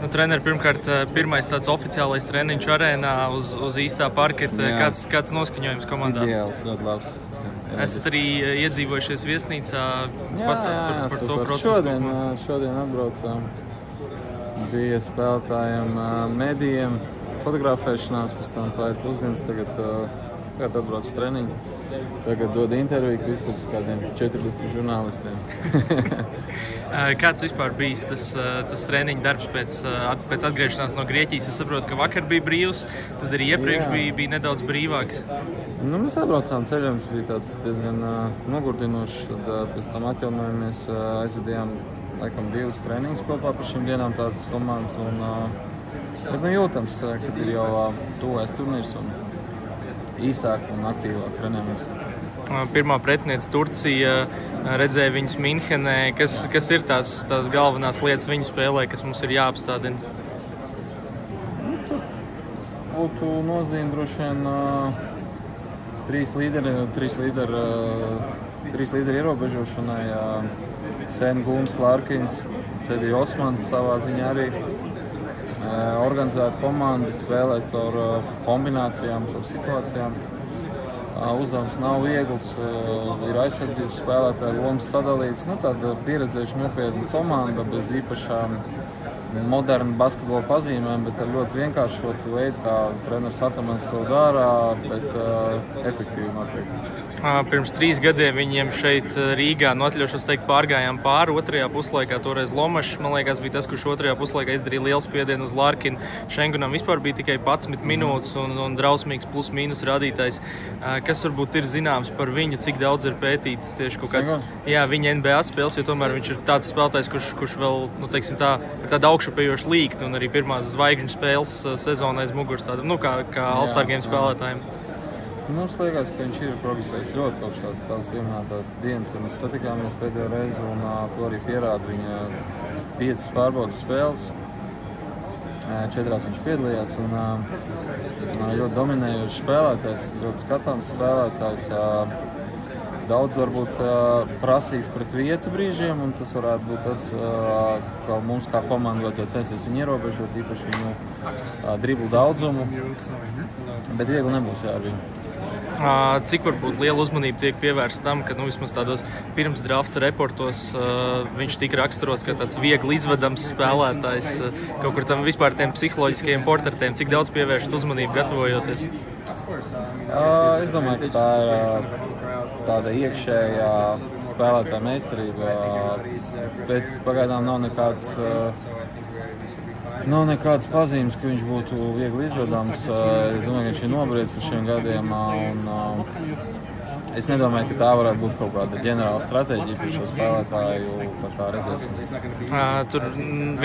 Treneri, pirmkārt, pirmais tāds oficiālais treniņš arēnā uz īstā parketa. Kāds noskaņojums komandā? Ideāls, ļoti labs. Esat arī iedzīvojušies viesnīcā, pastāst par to procesu. Šodien atbraucām. Bija spēlētājiem medijiem, fotografēšanās, pēc tam paiet pusdienas, tagad atbrauc uz treniņu. Tagad dod interviju Kristaps kādiem 40 žurnālistiem. Kāds vispār bijis tas treniņu darbs pēc atgriešanās no Grieķijas? Es saprotu, ka vakar bija brīvs, tad arī iepriekš bija nedaudz brīvāks. Mēs atbraucām ceļojums, bija tāds diezgan nogurdinošs, tad pēc tam atjaunojamies, aizvedījām laikam 2 treniņus kopā par šīm dienām tādas komandas. Bet jūtams, kad ir jau tuvēs turnīrs un īsāk un aktīvāk trenējamies. Pirmā pretiniece Turcija, redzēja viņus Minhenē. Kas ir tās galvenās lietas viņu spēlē, kas mums ir jāapstādina? Tur būtu nozīme droši vien 3 līderi ierobežošanai. Sen Guns, Larkins, Cedī Osmans savā ziņā arī. Organizēt komandi, spēlēt caur kombinācijām, caur situācijām. Uzdevums nav viegls, ir aizsardzības spēlētāji, lomas sadalīts. Tāda pieredzējuša nopietna komanda bez īpašām modernu basketbola pazīmēm, bet ar ļoti vienkāršotu veidu, kā treneris Atamans to dara, bet efektīvi noteikti. Pirms 3 gadiem viņiem šeit Rīgā, atļaušos teikt, pārgājām pāri otrajā puslaikā. Toreiz Lomašs, man liekas, bija tas, kurš otrajā puslaikā izdarīja lielu spiedienu uz Larkinu. Šengunam vispār bija tikai 11 minūtes un drausmīgs plus-mínus rādītājs. Kas varbūt ir zināms par viņu, cik daudz ir pētīts tieši kaut kāds viņa NBA spēles, jo tomēr viņš ir tāds spēlētājs, kurš vēl, teiksim tā, ir tāda augšupējoša līkne un arī pirmās zvaigžņu spēles sezonā aiz muguras tādam, kā All-Star Game spēlētājiem. Mums liekas, ka viņš ir progresējis ļoti kopš tās pieminētās dienas, kad mēs satikāmies pēdējo reizi, un to arī pierāda viņa 5 pārbaudas spēles. 4 viņš piedalījās, un ļoti dominējošs spēlētājs, ļoti skatāms spēlētājs. Daudz varbūt prasīgs pret vietu brīžiem, un tas varētu būt tas, ka mums kā komanda vajadzētu censties viņu ierobežot, īpaši viņu driblu daudzumu, bet viegli nebūs ar viņu. Cik varbūt liela uzmanība tiek pievērsta tam, ka vismaz tādos pirms drafta reportos viņš tika raksturots kā tāds viegli izvedams spēlētājs, kaut kur tam vispār tiem psiholoģiskajiem portretiem, cik daudz pievērst uzmanību gatavojoties? Es domāju, ka tā ir tāda iekšējā spēlētāja meistarība, bet pagaidām nav nekādas pazīmes, ka viņš būtu viegli izvedams. Es domāju, ka viņš ir nobriedis par šiem gadiem, un es nedomāju, ka tā varētu būt kaut kāda ģenerāla stratēģija par šo spēlētāju, par tā redzēsim. Tur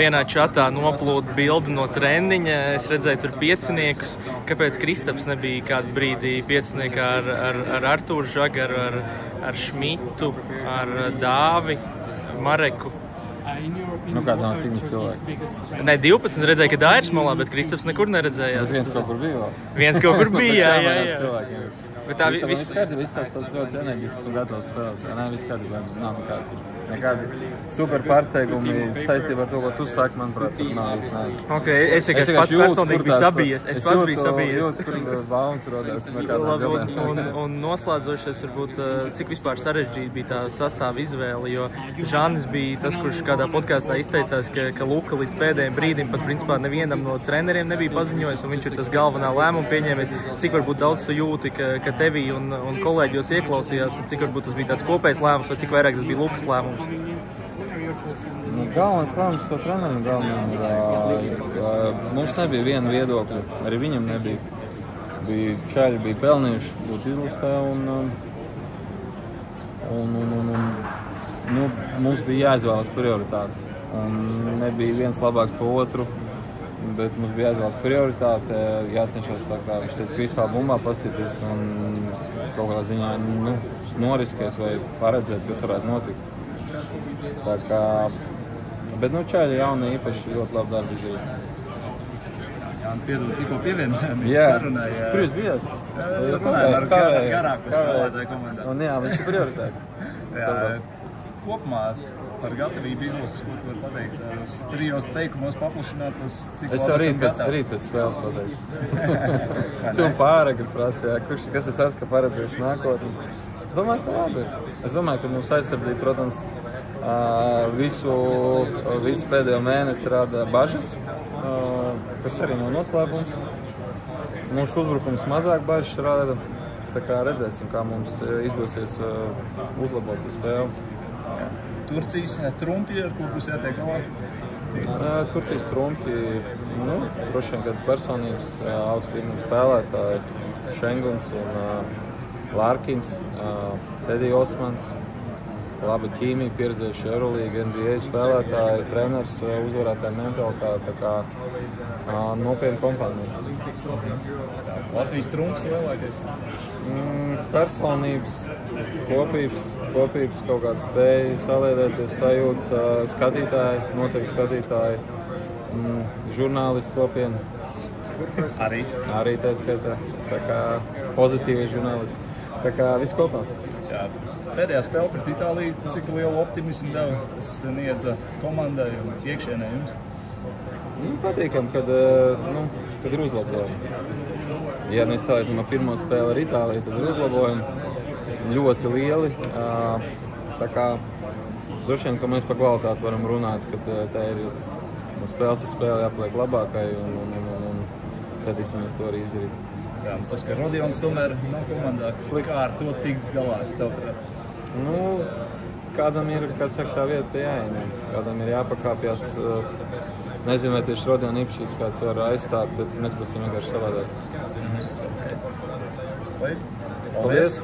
vienā čatā noplūda bildi no treniņa, es redzēju tur pieciniekus. Kāpēc Kristaps nebija kādu brīdī pieciniekā ar Artūru Žagaru, ar Šmitu, ar Dāvi, Mareku? Kāda nav cik mums cilvēki? Nē, 12 redzēja, ka Dairis malā, bet Kristaps nekur neredzējās. Bet viens kaut kur bija vēl. Viens kaut kur bija, jā. Bet tā viss kārtībā, viss tās ļoti enerģisks un gatavs spēlēt. Nē, viss kārtībā, nav nekādi super pārsteigumi saistībā ar to, ko tu saki, manuprāt, tur nav īsti. Ok, es vienkārši pats personīgi biju sabijies. Es pats biju sabijies. Jūtu, kur baumas rodās. Un noslēdzošies, varbūt, cik vispār sarežģīta bija tā sastāva izvēle, jo Žanis bija tas, kurš kādā podkāstā izteicās, ka Luka līdz pēdējiem brīdim pat principā nevienam no treneriem nebija paziņojis, un viņš ir tas galvenā lēmuma pieņēmējs. Cik varbūt daudz tu jūti, ka tevī un kolēģos ieklausījās, un cik varbūt tas bija tāds kopējs lēmums, vai cik vairāk tas bija Lukas lēmums? Galvenais lēmums to trenerim mums nebija viena viedokļa, arī viņam nebija. Čaļi bija pelnījuši būt izlasē, un mums bija jāizvēlas prioritāte. Un nebija viens labāks pa otru, bet mums bija jāizvēlas prioritāte, jācenšas, tā kā viņš teica, kristāla bumbā paskatīties un kaut kādā ziņā noriskēt vai paredzēt, kas varētu notikt. Tā kā, bet čaļi jauni īpaši ļoti labi darbi izdarīja. Jā, piedod, tikko pievienojāmies sarunai. Kur jūs bijāt? Runājam ar garāku spēlētāju komandā. Jā, viņš ir prioritāte. Kopumā par gatavību izlases, ko tu vari pateikt? Trijos teikumos paplašinātos, cik es tev rīt pēc spēles pateikšu. Tu pāragri prasi, jā, kas es esmu, ka paredzējuši nākotni. Es domāju, ka labi. Es domāju, ka mūsu aizsardzība, protams, visu pēdējo mēnesi rada bažas, kas arī nav noslēpums. Mūsu uzbrukums mazāk bažas rada, tā kā redzēsim, kā mums izdosies uzlabot spēli. Turcijas trumpi, ar ko būs jātiek galā? Turcijas trumpi, droši vien, kad personības augstlīmeņa spēlētāji, Šenguns un Lārkins, Tedija Osmans, laba ķīmija, pieredzējuši Eurolīga, NBA spēlētāji, treneris, uzvarētāji mentalitāte, tā kā nopietna kompānija. Latvijas trumps lielākais? Personības, kopības, kaut kāda spēja saliedēties, sajūtas, skatītāji, noteikti skatītāji, žurnālisti kopiena. Arī tā skaitā, tā kā pozitīvi žurnālisti. Tā kā viss kopā. Jā. Pēdējā spēle pret Itāliju, cik lielu optimismu deva, kas sniedza komandai un iekšienē jums? Patīkam, kad ir uzlabojumi. Ja nesalīdzinām ar pirmo spēli ar Itāliju, tad ir uzlabojumi ļoti lieli. Tā kā droši vien, ka mēs par kvalitāti varam runāt, kad tā ir spēles uz spēli jāpaliek labākai un centīsimies to arī izdarīt. Jā, tas, ka Rodions tomēr nav komandā, kā ar to tikt galā, tavuprāt? Kādam ir, kā saka, tā vieta jāieņem. Kādam ir jāpakāpjas. Nezinu, vai tieši Rodiona īpašības kāds var aizstāt, bet mēs būsim vienkārši savādāk. Paldies!